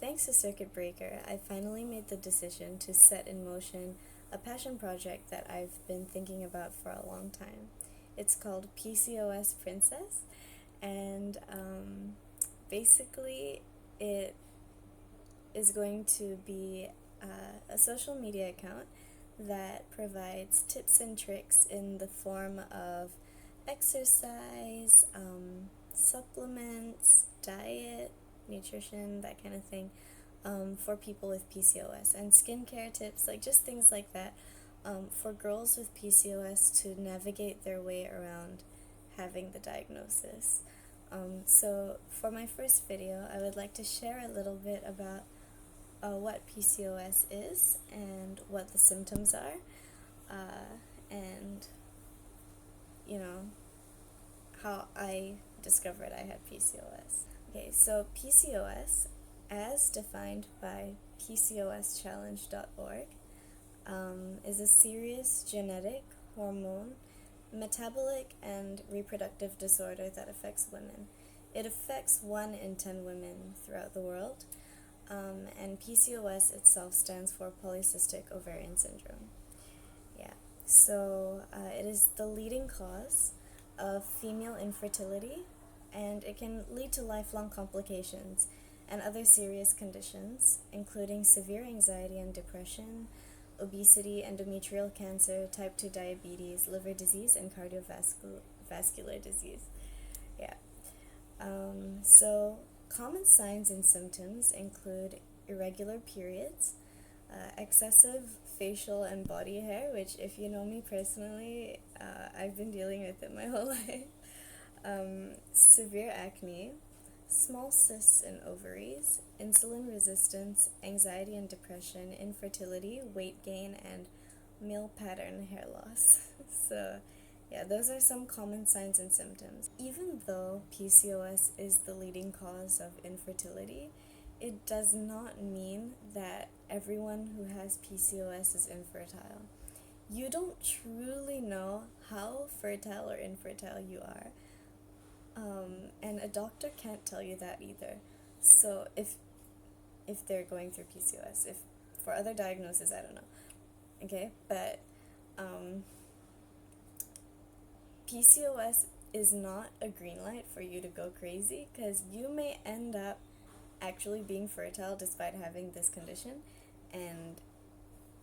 Thanks to Circuit Breaker, I finally made the decision to set in motion a passion project that I've been thinking about for a long time. It's called PCOS Princess, and basically, it is going to be a social media account that provides tips and tricks in the form of exercise, supplements, diet, nutrition, that kind of thing, for people with PCOS, and skincare tips, like just things like that, for girls with PCOS to navigate their way around having the diagnosis. So, for my first video, I would like to share a little bit about what PCOS is and what the symptoms are, and you know, how I discovered I had PCOS. Okay, so PCOS, as defined by PCOSchallenge.org, is a serious genetic, hormone, metabolic, and reproductive disorder that affects women. It affects 1 in 10 women throughout the world, and PCOS itself stands for polycystic ovarian syndrome. Yeah, so it is the leading cause of female infertility, and it can lead to lifelong complications and other serious conditions, including severe anxiety and depression, obesity, endometrial cancer, type 2 diabetes, liver disease, and cardiovascular disease. Yeah. So, common signs and symptoms include irregular periods, excessive facial and body hair, which, if you know me personally, I've been dealing with it my whole life, severe acne, small cysts in ovaries, insulin resistance, anxiety and depression, infertility, weight gain, and male pattern hair loss. So, yeah, those are some common signs and symptoms. Even though PCOS is the leading cause of infertility, it does not mean that everyone who has PCOS is infertile. You don't truly know how fertile or infertile you are, and a doctor can't tell you that either. So if they're going through PCOS, if for other diagnoses, I don't know. Okay, but PCOS is not a green light for you to go crazy, because you may end up actually being fertile despite having this condition and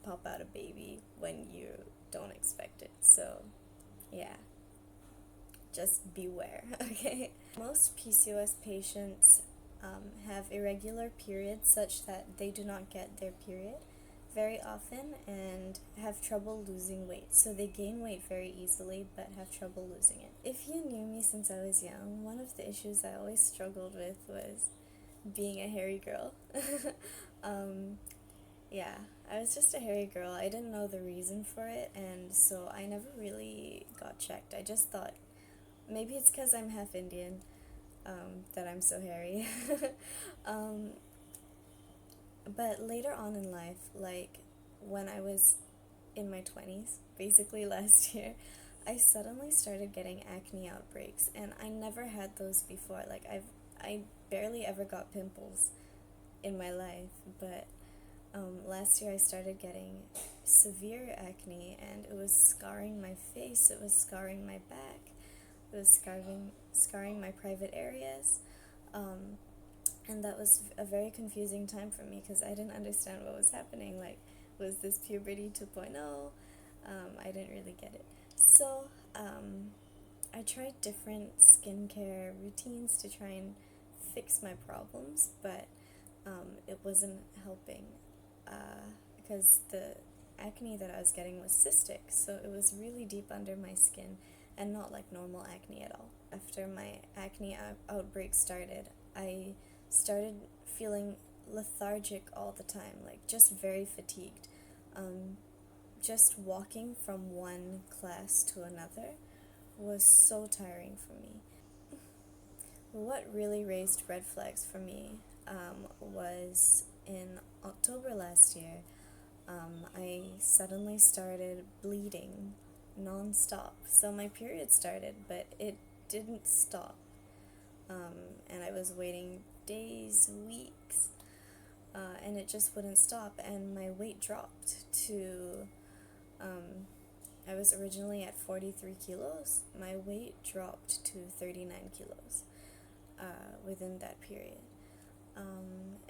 pop out a baby when you don't expect it. So, yeah, just beware, okay? Most PCOS patients have irregular periods such that they do not get their period very often and have trouble losing weight. So they gain weight very easily but have trouble losing it. If you knew me since I was young, one of the issues I always struggled with was being a hairy girl. Yeah, I was just a hairy girl. I didn't know the reason for it, and so I never really got checked. I just thought maybe it's because I'm half Indian, that I'm so hairy. um, but later on in life, like when I was in my 20s, basically last year, I suddenly started getting acne outbreaks, and I never had those before. Like I barely ever got pimples in my life, but last year I started getting severe acne, and it was scarring my face, it was scarring my back, it was scarring my private areas, and that was a very confusing time for me because I didn't understand what was happening. Like, was this puberty 2.0? I didn't really get it. So, I tried different skincare routines to try and fix my problems, but it wasn't helping, because the acne that I was getting was cystic, so it was really deep under my skin and not like normal acne at all. After my acne outbreak started, I started feeling lethargic all the time, like just very fatigued. Just walking from one class to another was so tiring for me. What really raised red flags for me was in October last year. I suddenly started bleeding non-stop. So my period started, but it didn't stop. And I was waiting days, weeks, and it just wouldn't stop, and my weight dropped to, I was originally at 43 kilos. My weight dropped to 39 kilos within that period.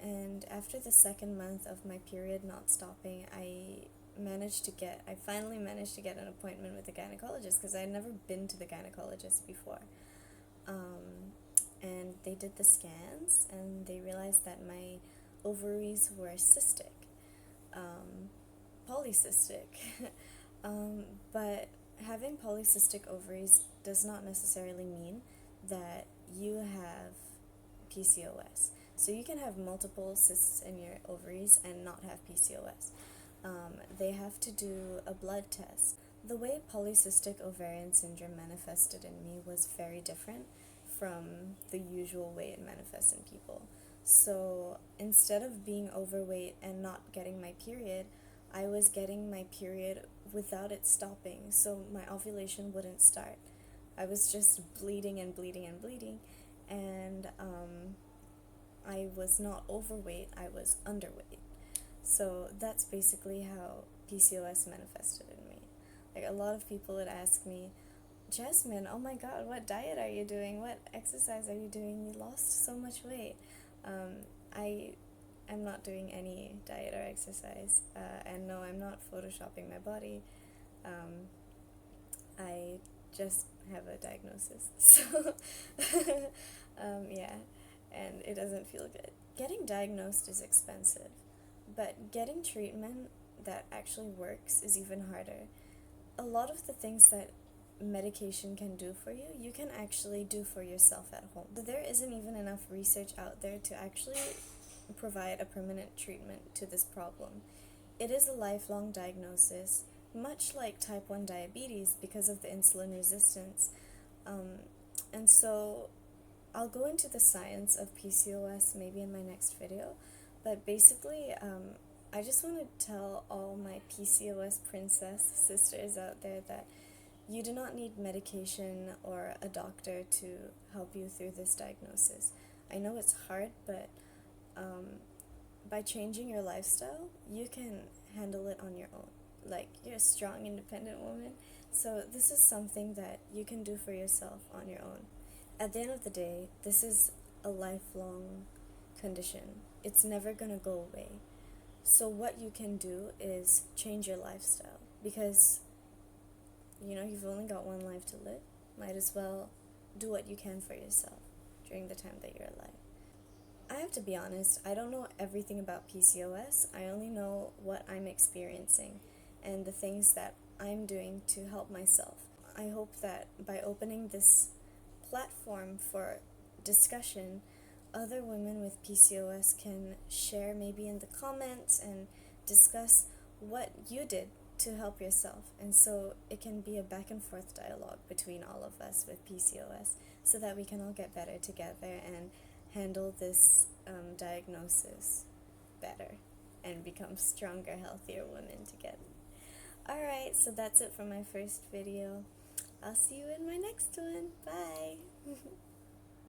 And after the second month of my period not stopping, I finally managed to get an appointment with a gynecologist, because I had never been to the gynecologist before. And they did the scans, and they realized that my ovaries were cystic, polycystic. But having polycystic ovaries does not necessarily mean that you have PCOS. So you can have multiple cysts in your ovaries and not have PCOS. They have to do a blood test. The way polycystic ovarian syndrome manifested in me was very different from the usual way it manifests in people. So instead of being overweight and not getting my period, I was getting my period without it stopping, so my ovulation wouldn't start. I was just bleeding and bleeding and bleeding, and I was not overweight, I was underweight. So that's basically how PCOS manifested in me. Like, a lot of people would ask me, Jasmine, oh my god, what diet are you doing? What exercise are you doing? You lost so much weight. I'm not doing any diet or exercise, and no, I'm not photoshopping my body. I just have a diagnosis, so yeah, and it doesn't feel good. Getting diagnosed is expensive, but getting treatment that actually works is even harder. A lot of the things that medication can do for you, you can actually do for yourself at home. So there isn't even enough research out there to actually provide a permanent treatment to this problem. It is a lifelong diagnosis, much like type 1 diabetes, because of the insulin resistance. And so I'll go into the science of PCOS maybe in my next video, but basically I just want to tell all my PCOS princess sisters out there that you do not need medication or a doctor to help you through this diagnosis. I know it's hard, but by changing your lifestyle, you can handle it on your own. Like, you're a strong, independent woman, so this is something that you can do for yourself on your own. At the end of the day, this is a lifelong condition. It's never gonna go away. So what you can do is change your lifestyle, because you've only got one life to live. Might as well do what you can for yourself during the time that you're alive. I have to be honest, I don't know everything about PCOS. I only know what I'm experiencing and the things that I'm doing to help myself. I hope that by opening this platform for discussion, other women with PCOS can share maybe in the comments and discuss what you did to help yourself. And so it can be a back and forth dialogue between all of us with PCOS, so that we can all get better together and handle this diagnosis better and become stronger, healthier women together. Alright, so that's it for my first video. I'll see you in my next one. Bye!